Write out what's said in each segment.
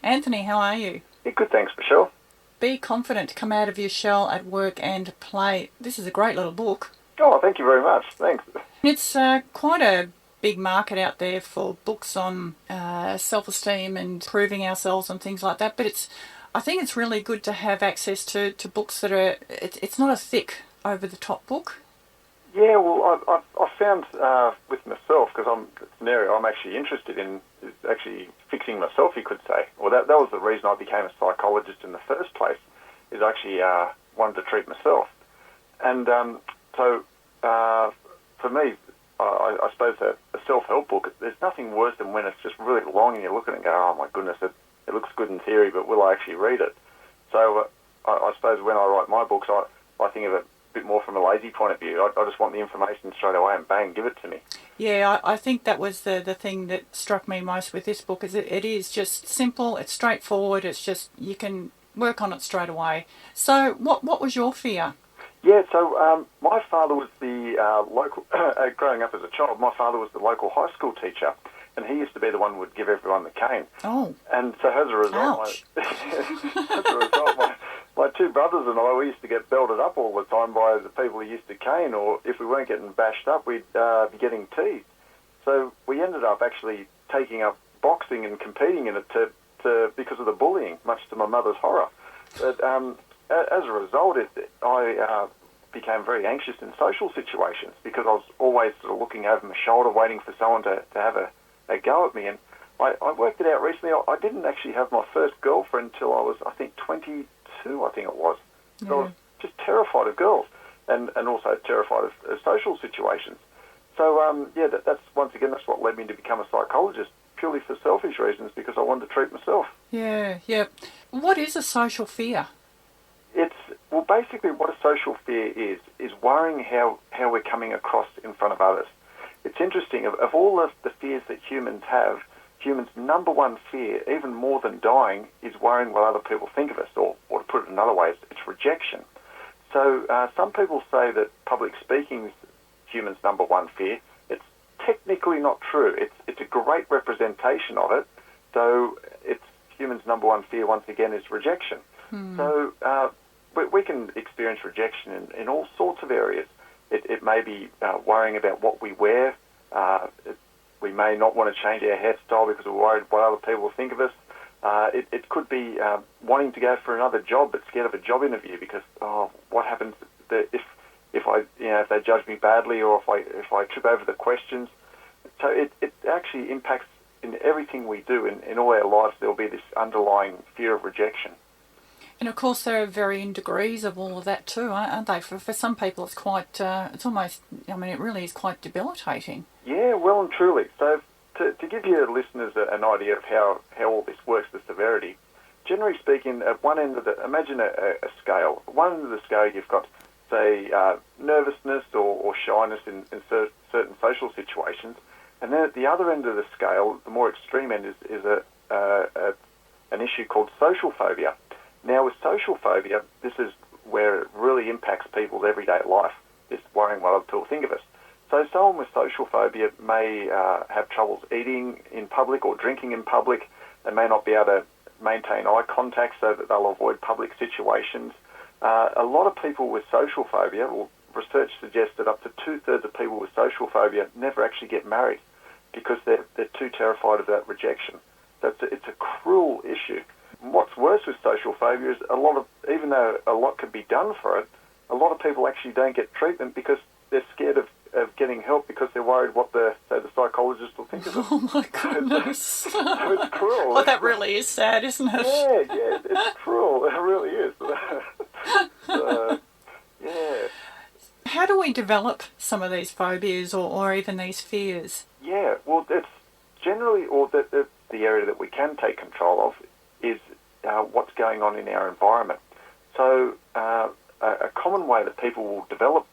Anthony, how are you? Yeah, good, thanks, Michelle. Be confident, come out of your shell at work and play. This is a great little book. Oh, thank you very much. Thanks. It's quite a big market out there for books on self-esteem and proving ourselves and things like that. But I think it's really good to have access to books that are. It's not a thick, over-the-top book. Yeah, well, I found with myself, because it's an area I'm actually interested in, is actually fixing myself, you could say. Well, that was the reason I became a psychologist in the first place, is I actually wanted to treat myself. And so for me, I suppose a self-help book, there's nothing worse than when it's just really long and you look at it and go, oh my goodness, it looks good in theory, but will I actually read it? So I suppose when I write my books, I think of it a bit more from a lazy point of view. I just want the information straight away and bang, give it to me. Yeah, I think that was the thing that struck me most with this book, is it is just simple, it's straightforward, it's just, you can work on it straight away. So what was your fear? Yeah, so my father was the local, growing up as a child, my father was the local high school teacher, and he used to be the one who would give everyone the cane. Oh. And so as a result, my two brothers and I, we used to get belted up all the time by the people who used to cane, or if we weren't getting bashed up, we'd be getting teased. So we ended up actually taking up boxing and competing in it because of the bullying, much to my mother's horror. But as a result, I became very anxious in social situations because I was always sort of looking over my shoulder, waiting for someone to have a go at me. And I worked it out recently. I didn't actually have my first girlfriend until I was, I think, 22, I think it was. So I was just terrified of girls and also terrified of social situations. So, that's once again, that's what led me to become a psychologist, purely for selfish reasons, because I wanted to treat myself. Yeah. What is a social fear? Well, basically what a social fear is worrying how we're coming across in front of others. It's interesting, of all of the fears that humans have, humans' number one fear, even more than dying, is worrying what other people think of us, or to put it another way, it's rejection. So some people say that public speaking is humans' number one fear. It's technically not true. It's a great representation of it, though it's humans' number one fear, once again, is rejection. So we can experience rejection in all sorts of areas. It may be worrying about what we wear. We may not want to change our hairstyle because we're worried what other people will think of us. It could be wanting to go for another job but scared of a job interview because what happens if they judge me badly, or if I trip over the questions. So it actually impacts in everything we do. In all our lives, there will be this underlying fear of rejection. And of course, there are varying degrees of all of that too, aren't they? For some people, it's quite, it's almost, it really is quite debilitating. Yeah, well and truly. So to give your listeners an idea of how all this works, the severity, generally speaking, at one end of imagine a scale. At one end of the scale, you've got, say, nervousness or shyness in certain social situations. And then at the other end of the scale, the more extreme end is an issue called social phobia. Now, with social phobia, this is where it really impacts people's everyday life, this worrying what other people think of us. So someone with social phobia may have troubles eating in public or drinking in public. They may not be able to maintain eye contact so that they'll avoid public situations. A lot of people with social phobia, well, research suggests that up to 2/3 of people with social phobia never actually get married because they're too terrified of that rejection. So it's a cruel issue. What's worse with social phobia is even though a lot can be done for it, a lot of people actually don't get treatment because they're scared of getting help because they're worried what the psychologist will think of them. Oh my goodness. So it's cruel. Well, that really is sad, isn't it? Yeah, it's cruel. It really is. Yeah. How do we develop some of these phobias or even these fears? Yeah, well, it's generally, or the area that we can take control of is what's going on in our environment. So a common way that people will develop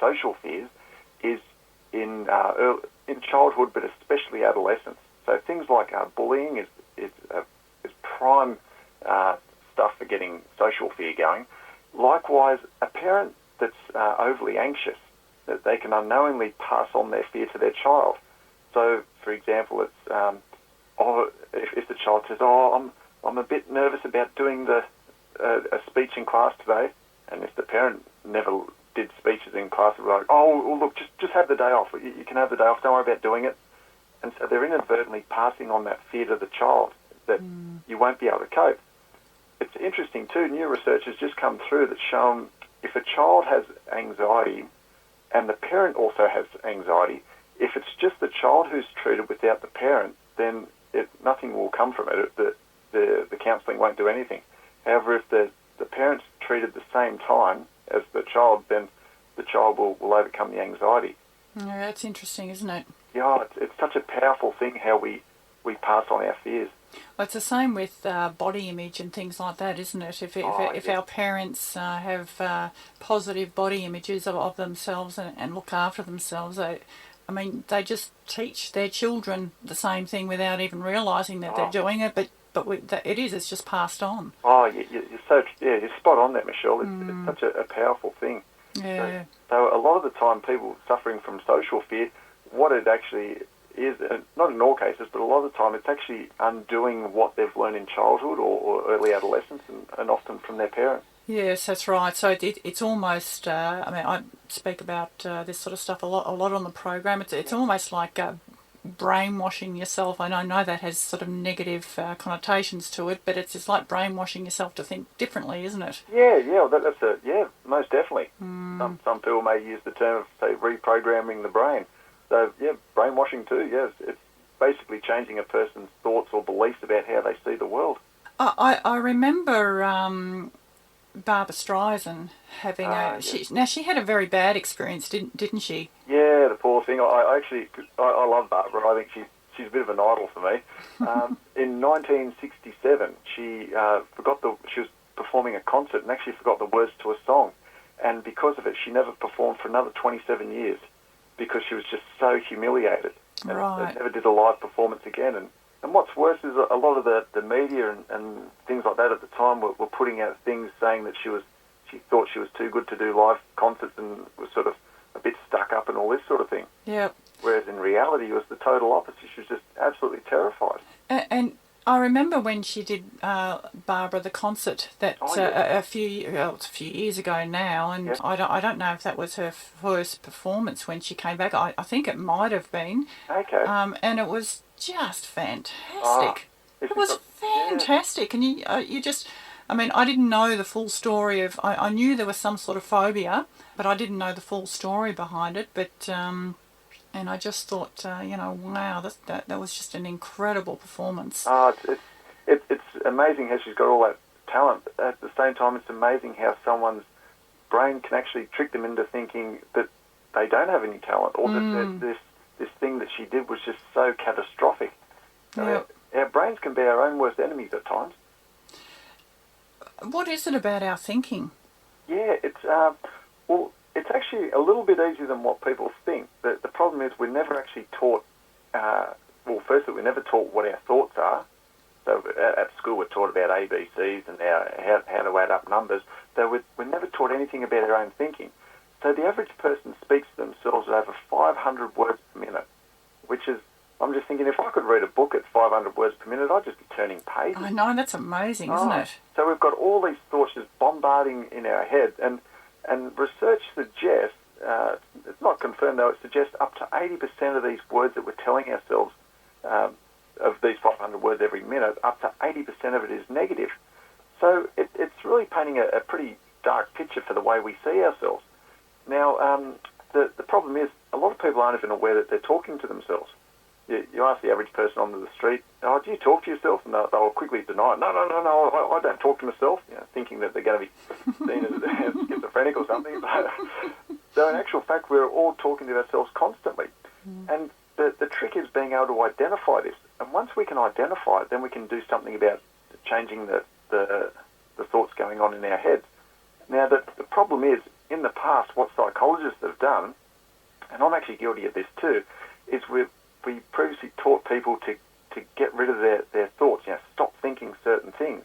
social fears is in childhood, but especially adolescence. So things like bullying is prime stuff for getting social fear going. Likewise, a parent that's overly anxious, that they can unknowingly pass on their fear to their child. So, for example, it's if the child says, I'm a bit nervous about doing a speech in class today. And if the parent never did speeches in class, they'd be like, oh, well, look, just have the day off. You can have the day off. Don't worry about doing it. And so they're inadvertently passing on that fear to the child that you won't be able to cope. It's interesting too, new research has just come through that's shown if a child has anxiety and the parent also has anxiety, if it's just the child who's treated without the parent, then nothing will come from it. The counselling won't do anything. However, if the parent's treated the same time as the child, then the child will overcome the anxiety. Yeah, that's interesting, isn't it? Yeah, it's such a powerful thing how we pass on our fears. Well, it's the same with body image and things like that, isn't it? If our parents have positive body images of themselves and look after themselves, they just teach their children the same thing without even realising that they're doing it. But it's just passed on. Oh, you're spot on there, Michelle. It's such a powerful thing. Yeah. So a lot of the time, people suffering from social fear, what it actually is, not in all cases, but a lot of the time, it's actually undoing what they've learned in childhood or early adolescence, and often from their parents. Yes, that's right. So it's almost. I speak about this sort of stuff a lot on the program. It's almost like brainwashing yourself. And I know that has sort of negative connotations to it, but it's like brainwashing yourself to think differently, isn't it? Yeah. Most definitely. Some people may use the term of, say, reprogramming the brain. So, yeah, brainwashing too, yes. It's basically changing a person's thoughts or beliefs about how they see the world. I remember Barbra Streisand having she had a very bad experience, didn't she? Yeah, the poor thing. I love Barbara. I think she's a bit of an idol for me. In 1967, she was performing a concert and actually forgot the words to a song. And because of it, she never performed for another 27 years. Because she was just so humiliated. And right. Never did a live performance again. And what's worse is a lot of the media and things like that at the time were putting out things saying that she thought she was too good to do live concerts and was sort of a bit stuck up and all this sort of thing. Yep. Whereas in reality, it was the total opposite. She was just absolutely terrified. And I remember when she did Barbara the concert that a few years ago now, and Yes. I don't know if that was her first performance when she came back. I think it might have been. Okay. And it was just fantastic. It was fantastic, and you just. I didn't know the full story of. I knew there was some sort of phobia, but I didn't know the full story behind it. But and I just thought, wow, that was just an incredible performance. It's amazing how she's got all that talent. At the same time, it's amazing how someone's brain can actually trick them into thinking that they don't have any talent, or that this thing that she did was just so catastrophic. Yeah. Our brains can be our own worst enemies at times. What is it about our thinking? Yeah, it's actually a little bit easier than what people think. The problem is we're never actually taught, firstly, we're never taught what our thoughts are. So at school we're taught about ABCs and how to add up numbers. So we're never taught anything about our own thinking. So the average person speaks to themselves at over 500 words per minute, which is, I'm just thinking, if I could read a book at 500 words per minute, I'd just be turning pages. I know, that's amazing, isn't it? So we've got all these thoughts just bombarding in our head, and research suggests, it's not confirmed though, it suggests up to 80% of these words that we're telling ourselves, of these 500 words every minute, up to 80% of it is negative. So it's really painting a pretty dark picture for the way we see ourselves. Now, the problem is a lot of people aren't even aware that they're talking to themselves. You ask the average person on the street, "Oh, do you talk to yourself?" And they'll quickly deny it. No, I don't talk to myself, thinking that they're going to be seen as schizophrenic or something. So in actual fact, we're all talking to ourselves constantly. And the trick is being able to identify this. And once we can identify it, then we can do something about changing the thoughts going on in our heads. Now, the problem is, in the past, what psychologists have done, and I'm actually guilty of this too, is we previously taught people to get rid of their thoughts, stop thinking certain things.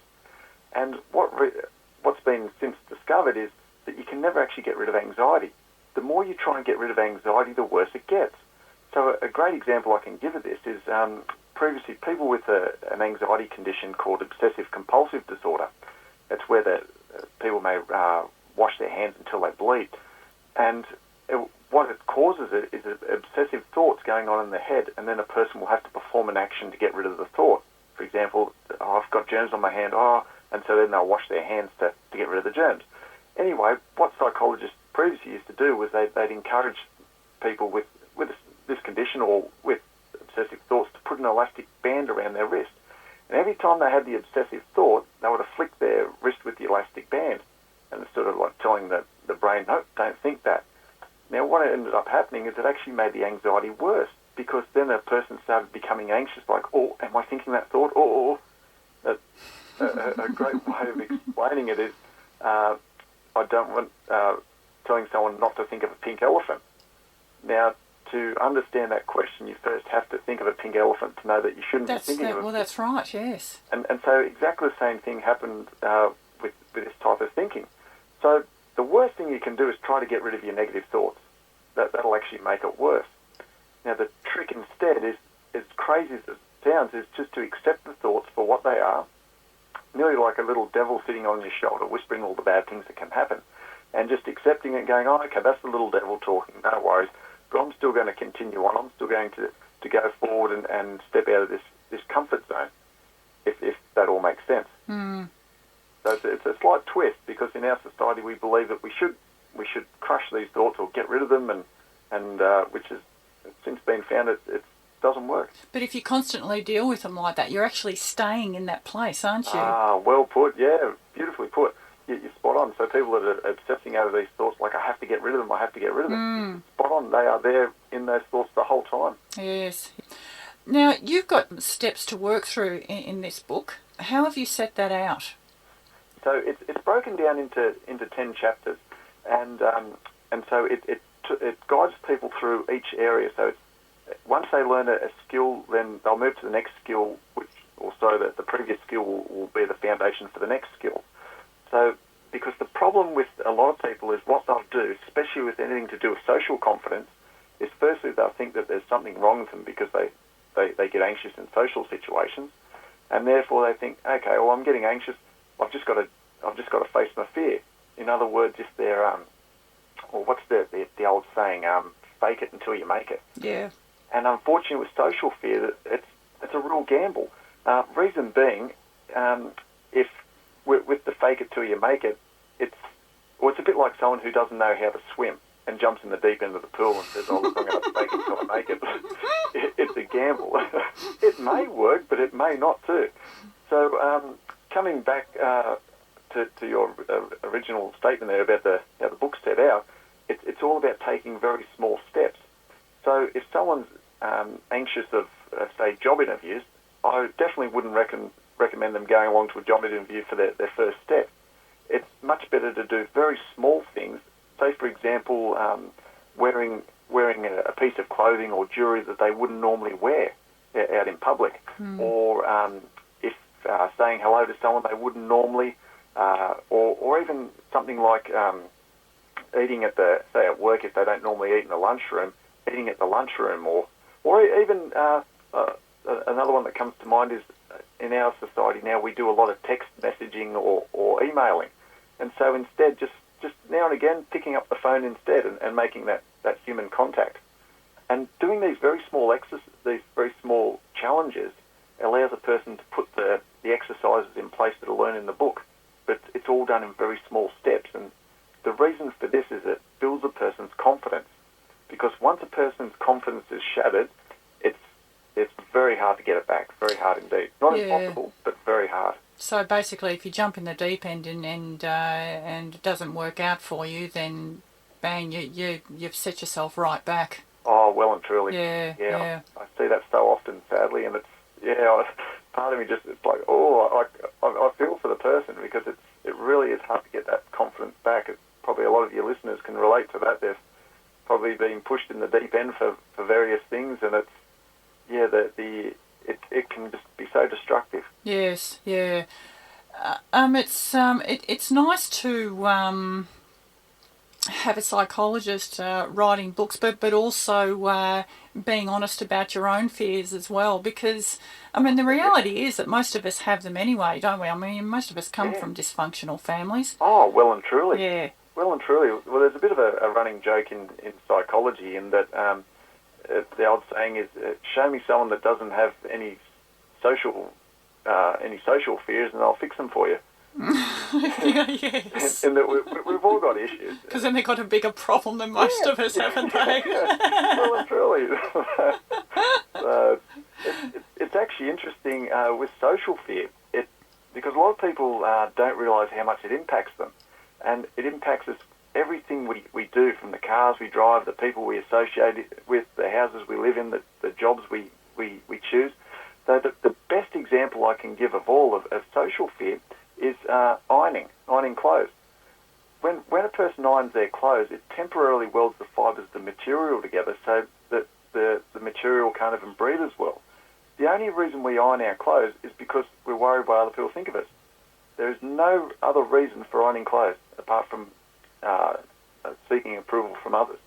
And what's been since discovered is that you can never actually get rid of anxiety. The more you try and get rid of anxiety, the worse it gets. So a great example I can give of this is previously, people with an anxiety condition called obsessive compulsive disorder. It's where people may wash their hands until they bleed. And what it causes is obsessive thoughts going on in the head, and then a person will have to perform an action to get rid of the thought. For example, I've got germs on my hand, and so then they'll wash their hands to get rid of the germs. Anyway, what psychologists previously used to do was they'd encourage people with this condition or with obsessive thoughts to put an elastic band around their wrist. And every time they had the obsessive thought, they would afflict their wrist with the elastic band. And it's sort of like telling the brain, no, don't think that. Now, what ended up happening is it actually made the anxiety worse, because then a person started becoming anxious, like, oh, am I thinking that thought? A great way of explaining it is, I don't want telling someone not to think of a pink elephant. Now, to understand that question, you first have to think of a pink elephant to know that you shouldn't be thinking of it. Well, that's right, yes. And so exactly the same thing happened with this type of thinking. So the worst thing you can do is try to get rid of your negative thoughts. That'll actually make it worse. Now, the trick instead is, as crazy as it sounds, is just to accept the thoughts for what they are, nearly like a little devil sitting on your shoulder whispering all the bad things that can happen, and just accepting it and going, oh, okay, that's the little devil talking, no worries, but I'm still going to continue on. I'm still going to go forward and step out of this comfort zone, if that all makes sense. Mm. So it's a slight twist, because in our society we believe that we should crush these thoughts or get rid of them, and which has since been found it doesn't work. But if you constantly deal with them like that, you're actually staying in that place, aren't you? Well put, yeah, beautifully put. You're spot on. So people that are obsessing over these thoughts, like, I have to get rid of them, I have to get rid of them. Spot on, they are there in those thoughts the whole time. Yes. Now, you've got steps to work through in this book. How have you set that out? So it's broken down into 10 chapters, and so it guides people through each area. So once they learn a skill, then they'll move to the next skill, which also the previous skill will be the foundation for the next skill. So, because the problem with a lot of people is what they'll do, especially with anything to do with social confidence, is firstly they'll think that there's something wrong with them because they get anxious in social situations, and therefore they think, okay, well, I'm getting anxious, I've just got to face my fear. In other words, if they're or what's the old saying, fake it until you make it. Yeah. And unfortunately, with social fear, it's a real gamble. Reason being, if with the fake it till you make it, it's a bit like someone who doesn't know how to swim and jumps in the deep end of the pool and says, "Oh, look, I'm going to fake it till I make it." It's a gamble. It may work, but it may not too. So, coming back to your original statement there about how the book's set out, it's all about taking very small steps. So if someone's anxious of, say, job interviews, I definitely wouldn't recommend them going along to a job interview for their first step. It's much better to do very small things. Say, for example, wearing a piece of clothing or jewellery that they wouldn't normally wear out in public, or if saying hello to someone they wouldn't normally, or even something like eating say at work, if they don't normally eat in the lunchroom, eating at the lunchroom, or even another one that comes to mind is in our society now we do a lot of text messaging or emailing, and so instead just now and again picking up the phone instead and making that human contact, and doing these very small these very small challenges allows a person to put the exercises in place that are learned in the book, but it's all done in very small steps. And the reason for this is it builds a person's confidence, because once a person's confidence is shattered, it's very hard to get it back. Very hard indeed. Not impossible, but very hard. So basically, if you jump in the deep end and it doesn't work out for you, then bang, you've set yourself right back. Oh, well and truly. Yeah. I see that so often, sadly, and part of me just, it's like, I feel for the person, because it really is hard to get that confidence back. It's probably a lot of your listeners can relate to that. They've probably been pushed in the deep end for various things, and it's, it can just be so destructive. Yes, yeah. It's nice to have a psychologist writing books, but also being honest about your own fears as well. Because, I mean, the reality is that most of us have them anyway, don't we? I mean, most of us come Yeah. from dysfunctional families. Oh, well and truly. Yeah. Well and truly. Well, there's a bit of a running joke in psychology in that the old saying is, show me someone that doesn't have any social fears and I'll fix them for you. Yes. And that we've all got issues. Because then they've got a bigger problem than most of us, haven't they? Well and truly. It's actually interesting with social fear, because a lot of people don't realise how much it impacts them. And it impacts us, everything we do, from the cars we drive, the people we associate with, the houses we live in, the jobs we choose. So the best example I can give of all of social fear is ironing clothes. When a person irons their clothes, it temporarily welds the fibres of the material together so that the material can't even breathe as well. The only reason we iron our clothes is because we're worried what other people think of us. There is no other reason for ironing clothes apart from seeking approval from others.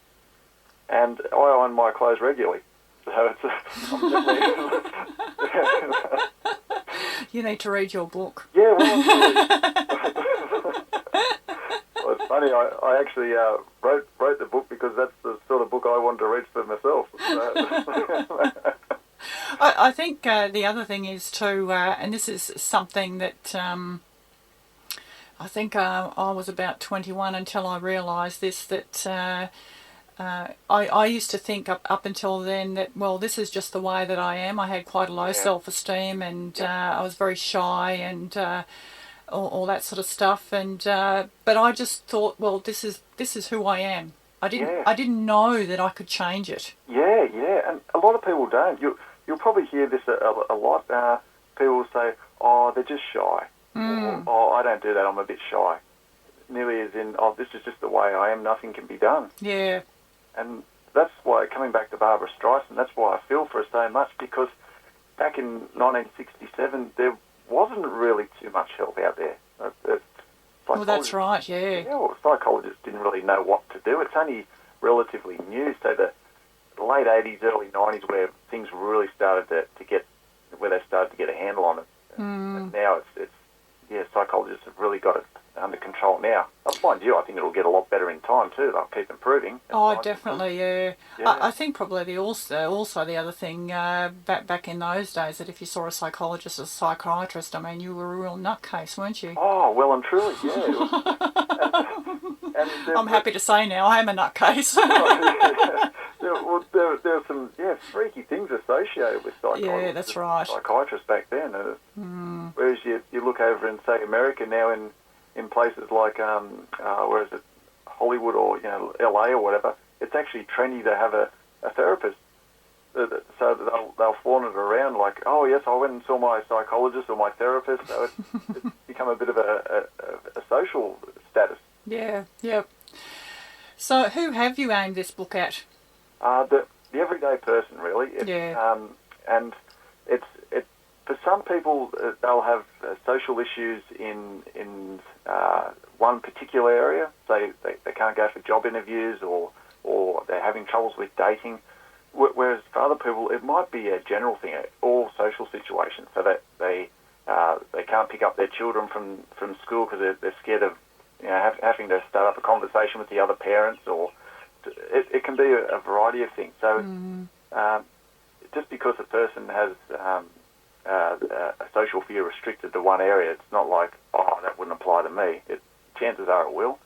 And I iron my clothes regularly. So I'm definitely... You need to read your book. Yeah, well, it's funny. I actually wrote the book because that's the sort of book I wanted to read for myself. I think the other thing is too, and this is something that I think I was about 21 until I realised this, that I used to think up until then that, well, this is just the way that I am. I had quite a low self-esteem, and I was very shy and all that sort of stuff. And but I just thought, well, this is who I am. I didn't know that I could change it. Yeah, and a lot of people don't. You'll probably hear this a lot. People will say, "Oh, they're just shy." Or, "Oh, I don't do that. I'm a bit shy." Nearly as in, "Oh, this is just the way I am. Nothing can be done." Yeah. And that's why, coming back to Barbara Streisand, that's why I feel for her so much, because back in 1967, there wasn't really too much help out there. Well, that's right, yeah. Yeah, well, psychologists didn't really know what to do. It's only relatively new, so the late 80s, early 90s, where things really started to get, where they started to get a handle on it. And now it's psychologists have really got it under control now. Mind you, I think it'll get a lot better in time too. They'll keep improving. Oh, definitely, yeah. I think probably also the other thing back in those days, that if you saw a psychologist or a psychiatrist, I mean, you were a real nutcase, weren't you? Oh, well and truly, yeah. I'm happy to say now I am a nutcase. There were some freaky things associated with psychologists. Yeah, that's right. Psychiatrists back then. Whereas you look over in, say, America now, in places like where is it, Hollywood, or LA or whatever, it's actually trendy to have a therapist. So that they'll flaunt it around like, "Oh yes, I went and saw my psychologist or my therapist." So it's become a bit of a social status. Yeah, yep. So who have you aimed this book at? The everyday person, really. And it's for some people, they'll have social issues in one particular area. Say they can't go for job interviews, or they're having troubles with dating. Whereas for other people, it might be a general thing, all social situations. So that they can't pick up their children from school because they're scared of having to start up a conversation with the other parents, or it can be a variety of things. So just because a person has a social fear restricted to one area, it's not like, "Oh, that wouldn't apply to me." Chances are it will.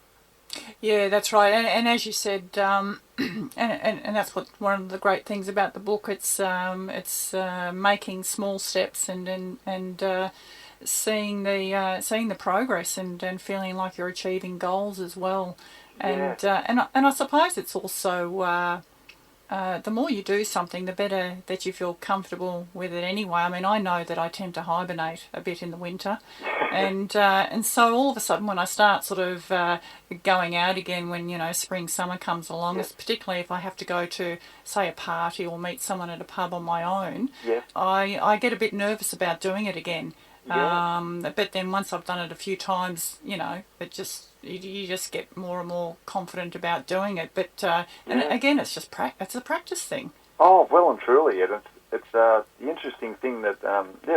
Yeah, that's right. And as you said, and that's one of the great things about the book. It's making small steps and seeing the progress and feeling like you're achieving goals as well. And I suppose it's also the more you do something, the better that you feel comfortable with it anyway. I mean, I know that I tend to hibernate a bit in the winter, and so all of a sudden when I start sort of going out again, when spring, summer comes along, particularly if I have to go to, say, a party or meet someone at a pub on my own, I get a bit nervous about doing it again. But then once I've done it a few times, it just Yeah. you just get more and more confident about doing it. But and Yeah. again, it's just it's a practice thing. Oh, well and truly. And it's the interesting thing that,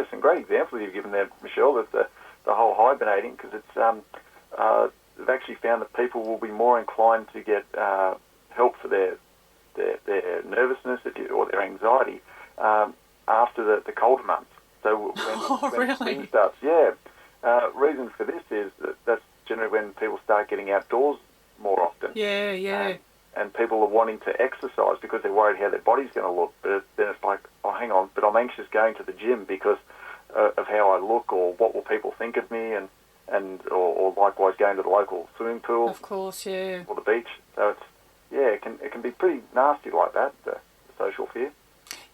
some great examples you've given there, Michelle, that the whole hibernating, because they've actually found that people will be more inclined to get help for their nervousness or their anxiety after the colder months. So when Really? spring starts, reason for this is that's generally when people start getting outdoors more often. Yeah. And people are wanting to exercise because they're worried how their body's going to look. But then it's like, oh, hang on, but I'm anxious going to the gym because of how I look, or what will people think of me, or likewise going to the local swimming pool. Of course, yeah. Or the beach. So it can be pretty nasty like that, the social fear.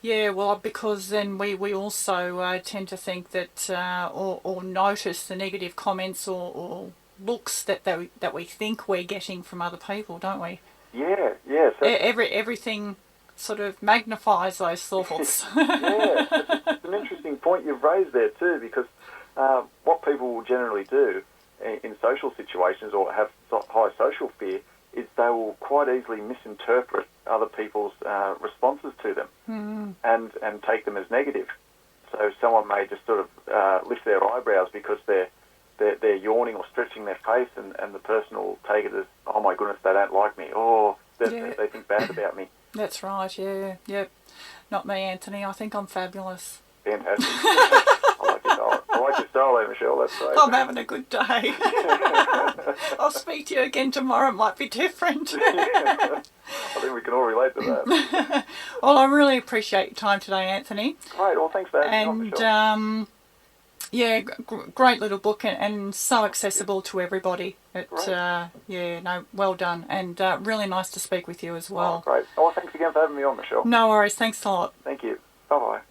Yeah, well, because then we also tend to think that or notice the negative comments or looks that we think we're getting from other people, don't we? Yeah. So Everything sort of magnifies those thoughts. yeah, it's an interesting point you've raised there too, because what people will generally do in social situations or have high social fear is they will quite easily misinterpret other people's responses to them and take them as negative. So someone may just sort of lift their eyebrows because they're yawning or stretching their face, and the person will take it as, oh my goodness, they don't like me, or they think bad about me. That's right, yeah. Yep. Not me, Anthony. I think I'm fabulous. Fantastic. I like your style there, Michelle. That's great. I'm having a good day. I'll speak to you again tomorrow. It might be different. I think we can all relate to that. Well, I really appreciate your time today, Anthony. Great. Well, thanks for having me on, Michelle. Yeah, great little book and so accessible to everybody. Well done, and really nice to speak with you as well. Oh, great. Oh, well, thanks again for having me on, Michelle. No worries. Thanks a lot. Thank you. Bye-bye.